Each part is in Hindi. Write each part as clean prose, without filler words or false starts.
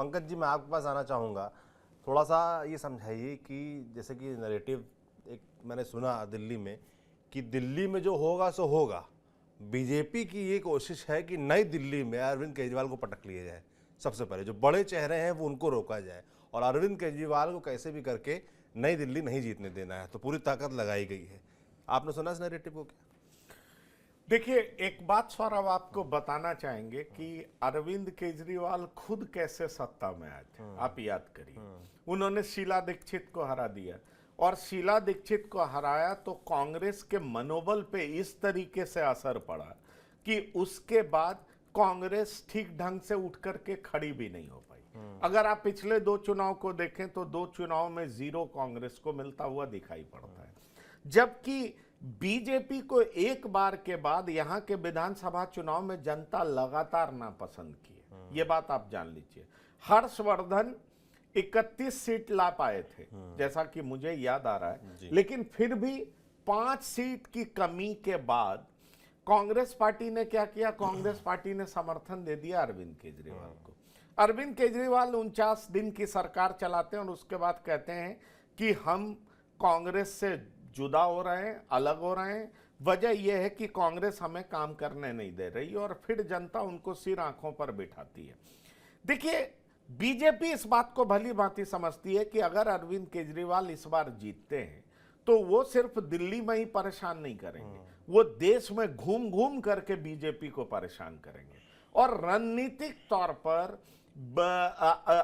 पंकज जी, मैं आपके पास आना चाहूँगा। थोड़ा सा ये समझाइए कि जैसे कि नैरेटिव एक मैंने सुना दिल्ली में कि दिल्ली में जो होगा सो होगा। बीजेपी की ये कोशिश है कि नई दिल्ली में अरविंद केजरीवाल को पटक लिया जाए। सबसे पहले जो बड़े चेहरे हैं वो उनको रोका जाए और अरविंद केजरीवाल को कैसे भी करके नई दिल्ली नहीं जीतने देना है। तो पूरी ताकत लगाई गई है। आपने सुना इस नैरेटिव को क्या? देखिए, एक बात सौरभ आपको बताना चाहेंगे कि अरविंद केजरीवाल खुद कैसे सत्ता में आए थे। आप याद करिए, उन्होंने शीला दीक्षित को हरा दिया और शीला दीक्षित को हराया तो कांग्रेस के मनोबल पे इस तरीके से असर पड़ा कि उसके बाद कांग्रेस ठीक ढंग से उठ करके खड़ी भी नहीं हो पाई। अगर आप पिछले 2 चुनाव को देखें तो 2 चुनाव में 0 कांग्रेस को मिलता हुआ दिखाई पड़ता है, जबकि बीजेपी को एक बार के बाद यहां के विधानसभा चुनाव में जनता लगातार नापसंद की है। ये बात आप जान लीजिए। हर्षवर्धन 31 सीट ला पाए थे, जैसा कि मुझे याद आ रहा है, लेकिन फिर भी 5 सीट की कमी के बाद कांग्रेस पार्टी ने क्या किया? कांग्रेस पार्टी ने समर्थन दे दिया अरविंद केजरीवाल को। अरविंद केजरीवाल 49 दिन की सरकार चलाते हैं और उसके बाद कहते हैं कि हम कांग्रेस से जुदा हो रहे हैं, अलग हो रहे हैं। वजह यह है कि कांग्रेस हमें काम करने नहीं दे रही और फिर जनता उनको सिर आंखों पर बिठाती है। देखिए, बीजेपी इस बात को भली भांति समझती है कि अगर अरविंद केजरीवाल इस बार जीतते हैं तो वो सिर्फ दिल्ली में ही परेशान नहीं करेंगे, वो देश में घूम घूम करके बीजेपी को परेशान करेंगे। और रणनीतिक तौर पर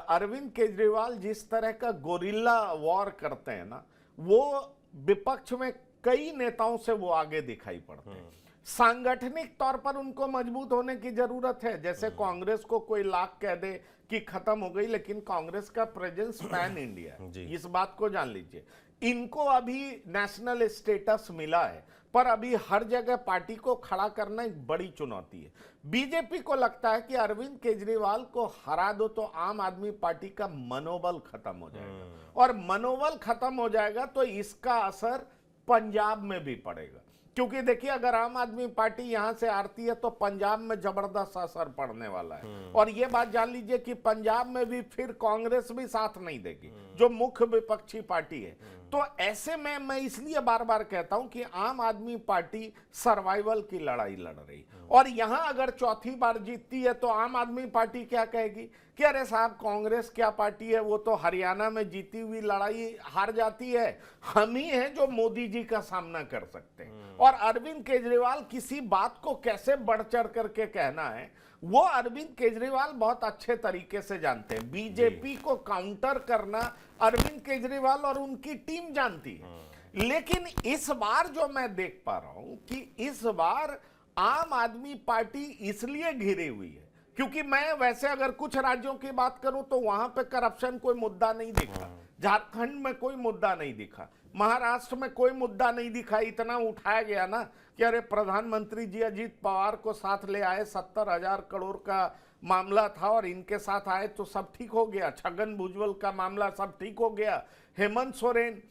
अरविंद केजरीवाल जिस तरह का गोरिल्ला वॉर करते हैं ना, वो विपक्ष में कई नेताओं से वो आगे दिखाई पड़ते हैं। सांगठनिक तौर पर उनको मजबूत होने की जरूरत है। जैसे कांग्रेस को कोई लाख कह दे कि खत्म हो गई, लेकिन कांग्रेस का प्रेजेंस पैन इंडिया है, इस बात को जान लीजिए। इनको अभी नेशनल स्टेटस मिला है, पर अभी हर जगह पार्टी को खड़ा करना एक बड़ी चुनौती है। बीजेपी को लगता है कि अरविंद केजरीवाल को हरा दो तो आम आदमी पार्टी का मनोबल खत्म हो जाएगा, और मनोबल खत्म हो जाएगा तो इसका असर पंजाब में भी पड़ेगा। क्योंकि देखिए, अगर आम आदमी पार्टी यहां से आती है तो पंजाब में जबरदस्त असर पड़ने वाला है। और ये बात जान लीजिए कि पंजाब में भी फिर कांग्रेस भी साथ नहीं देगी, जो मुख्य विपक्षी पार्टी है। तो ऐसे में मैं इसलिए बार बार कहता हूं कि आम आदमी पार्टी सर्वाइवल की लड़ाई लड़ रही, और यहां अगर चौथी बार जीतती है तो आम आदमी पार्टी क्या कहेगी कि अरे साहब, कांग्रेस क्या पार्टी है, वो तो हरियाणा में जीती हुई लड़ाई हार जाती है, हम ही हैं जो मोदी जी का सामना कर सकते हैं। और अरविंद केजरीवाल किसी बात को कैसे बढ़ चढ़ करके कहना है, वो अरविंद केजरीवाल बहुत अच्छे तरीके से जानते हैं। बीजेपी को काउंटर करना अरविंद केजरीवाल और उनकी टीम जानती है। लेकिन इस बार जो मैं देख पा रहा हूं कि इस बार आम आदमी पार्टी इसलिए घिरी हुई है क्योंकि मैं वैसे अगर कुछ राज्यों की बात करूं तो वहां पे करप्शन कोई मुद्दा नहीं दिखा, झारखंड में कोई मुद्दा नहीं दिखा, महाराष्ट्र में कोई मुद्दा नहीं दिखा। इतना उठाया गया ना कि अरे प्रधानमंत्री जी अजीत पवार को साथ ले आए, 70,000 करोड़ का मामला था और इनके साथ आए तो सब ठीक हो गया। छगन भुजबल का मामला सब ठीक हो गया। हेमंत सोरेन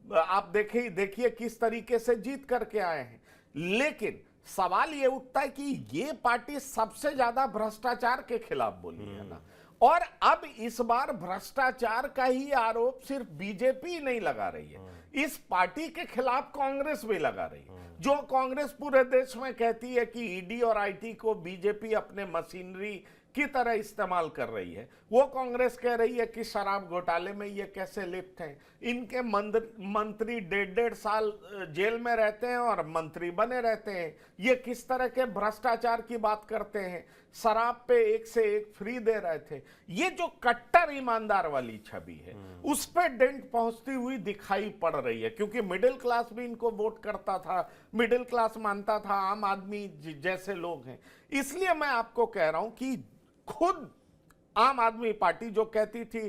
आप देखिए किस तरीके से जीत करके आए हैं। लेकिन सवाल ये उठता है कि ये पार्टी सबसे ज्यादा भ्रष्टाचार के खिलाफ बोली है ना, और अब इस बार भ्रष्टाचार का ही आरोप सिर्फ बीजेपी नहीं लगा रही है, इस पार्टी के खिलाफ कांग्रेस भी लगा रही है। जो कांग्रेस पूरे देश में कहती है कि ईडी और आईटी को बीजेपी अपने मशीनरी की तरह इस्तेमाल कर रही है, वो कांग्रेस कह रही है कि शराब घोटाले में ये कैसे लिप्त हैं, इनके मंत्री 1.5 साल जेल में रहते हैं और मंत्री बने रहते हैं, ये किस तरह के भ्रष्टाचार की बात करते हैं, शराब पे एक से एक फ्री दे रहे थे। ये जो कट्टर ईमानदार वाली छवि है उस पर डेंट पहुंचती हुई दिखाई पड़ रही है, क्योंकि मिडिल क्लास भी इनको वोट करता था, मिडिल क्लास मानता था आम आदमी जैसे लोग हैं। इसलिए मैं आपको कह रहा हूं कि खुद आम आदमी पार्टी जो कहती थी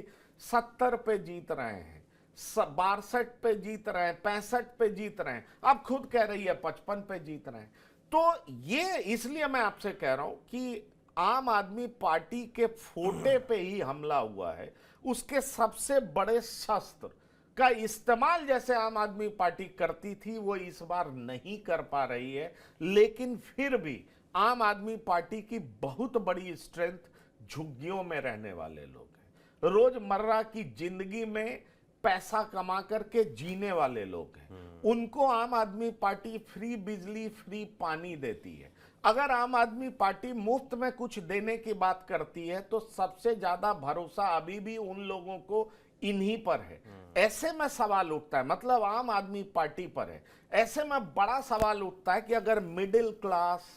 70 पे जीत रहे हैं, 62 पे जीत रहे हैं, 65 पे जीत रहे हैं, अब खुद कह रही है 55 पे जीत रहे हैं। तो ये इसलिए मैं आपसे कह रहा हूं कि आम आदमी पार्टी के फोटे पे ही हमला हुआ है, उसके सबसे बड़े शस्त्र का इस्तेमाल जैसे आम आदमी पार्टी करती थी वो इस बार नहीं कर पा रही है। लेकिन फिर भी आम आदमी पार्टी की बहुत बड़ी स्ट्रेंथ झुग्गियों में रहने वाले लोग हैं, रोजमर्रा की जिंदगी में पैसा कमा करके जीने वाले लोग हैं। उनको आम आदमी पार्टी फ्री बिजली, फ्री पानी देती है। अगर आम आदमी पार्टी मुफ्त में कुछ देने की बात करती है तो सबसे ज्यादा भरोसा अभी भी उन लोगों को इन्हीं पर है। ऐसे में सवाल उठता है, मतलब आम आदमी पार्टी पर है, ऐसे में बड़ा सवाल उठता है कि अगर मिडिल क्लास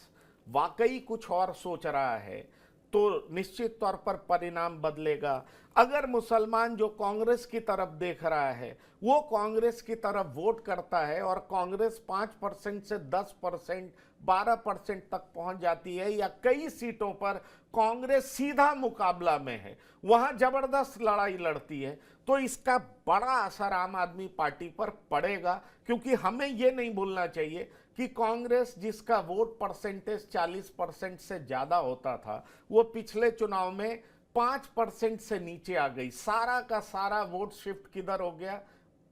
वाकई कुछ और सोच रहा है तो निश्चित तौर पर परिणाम बदलेगा। अगर मुसलमान जो कांग्रेस की तरफ देख रहा है वो कांग्रेस की तरफ वोट करता है और कांग्रेस 5% से 10%, 12% तक पहुंच जाती है या कई सीटों पर कांग्रेस सीधा मुकाबला में है, वहां जबरदस्त लड़ाई लड़ती है, तो इसका बड़ा असर आम आदमी पार्टी पर पड़ेगा। क्योंकि हमें यह नहीं भूलना चाहिए कि कांग्रेस जिसका वोट परसेंटेज 40% से ज्यादा होता था वो पिछले चुनाव में 5% से नीचे आ गई। सारा का सारा वोट शिफ्ट किधर हो गया?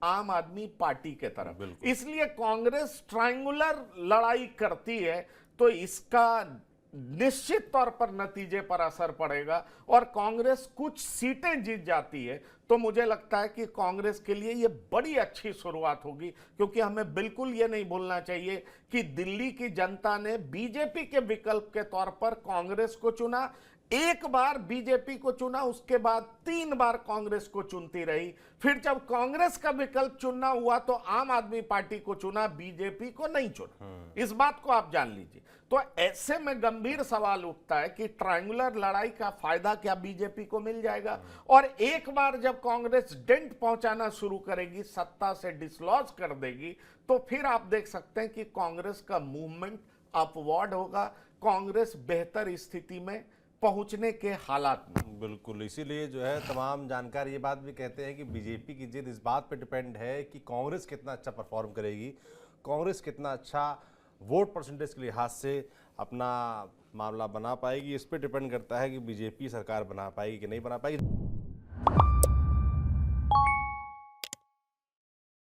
आम आदमी पार्टी के तरफ। इसलिए कांग्रेस ट्रायंगुलर लड़ाई करती है तो इसका निश्चित तौर पर नतीजे पर असर पड़ेगा और कांग्रेस कुछ सीटें जीत जाती है तो मुझे लगता है कि कांग्रेस के लिए यह बड़ी अच्छी शुरुआत होगी। क्योंकि हमें बिल्कुल यह नहीं भूलना चाहिए कि दिल्ली की जनता ने बीजेपी के विकल्प के तौर पर कांग्रेस को चुना, एक बार बीजेपी को चुना, उसके बाद 3 बार कांग्रेस को चुनती रही। फिर जब कांग्रेस का विकल्प चुनना हुआ तो आम आदमी पार्टी को चुना, बीजेपी को नहीं चुना। इस बात को आप जान लीजिए। तो ऐसे में गंभीर सवाल उठता है कि ट्रायंगुलर लड़ाई का फायदा क्या बीजेपी को मिल जाएगा? और एक बार जब कांग्रेस डेंट पहुंचाना शुरू करेगी, सत्ता से डिसलॉज कर देगी, तो फिर आप देख सकते हैं कि कांग्रेस का मूवमेंट अपवर्ड होगा, कांग्रेस बेहतर स्थिति में पहुंचने के हालात में। बिल्कुल, इसीलिए जो है तमाम जानकार ये बात भी कहते हैं कि बीजेपी की जीत इस बात पे डिपेंड है कि कांग्रेस कितना अच्छा परफॉर्म करेगी, कांग्रेस कितना अच्छा वोट परसेंटेज के लिहाज से अपना मामला बना पाएगी। इस पे डिपेंड करता है कि बीजेपी सरकार बना पाएगी कि नहीं बना पाएगी।